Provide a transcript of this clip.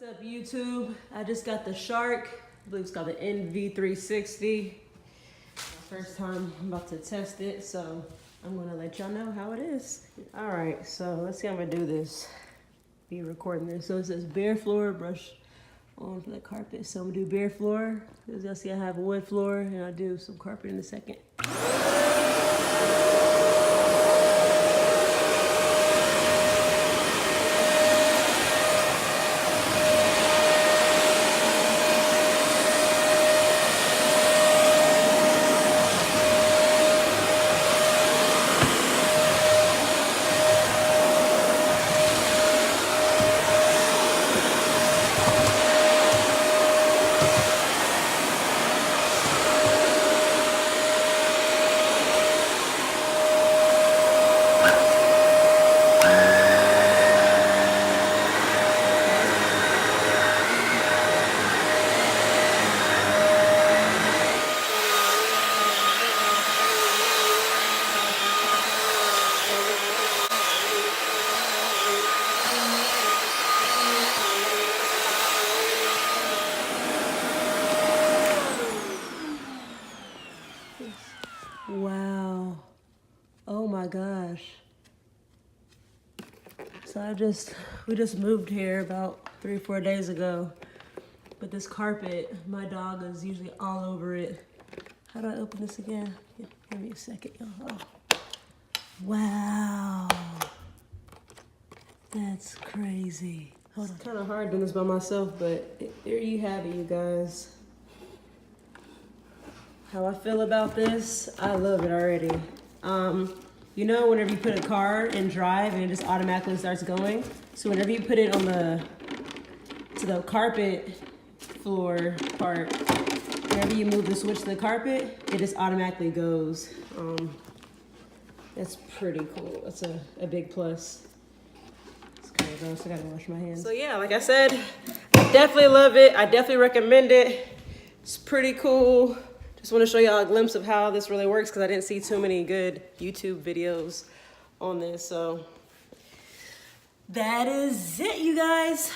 What's up, YouTube? I just got the Shark. I believe it's called the NV360. First time I'm about to test it, so I'm gonna let y'all know how it is. All right, so let's see how I'm gonna do this. Be recording this. So it says bare floor, brush on for the carpet. So I'm gonna do bare floor. As y'all see, I have a wood floor, and I'll do some carpet in a second. Wow. Oh my gosh. So we just moved here about 3 or 4 days ago. But this carpet, my dog is usually all over it. How do I open this again? Give me a second, y'all. Oh. Wow. That's crazy. Hold on. It's kind of hard doing this by myself, but there you have it, you guys. How I feel about this, I love it already. You know, whenever you put a car in drive and it just automatically starts going. So whenever you put it on to the carpet floor part, whenever you move the switch to the carpet, it just automatically goes. That's pretty cool. That's a big plus. It's kind of gross, I gotta wash my hands. So yeah, like I said, I definitely love it. I definitely recommend it. It's pretty cool. Just want to show y'all a glimpse of how this really works because I didn't see too many good YouTube videos on this. So that is it, you guys.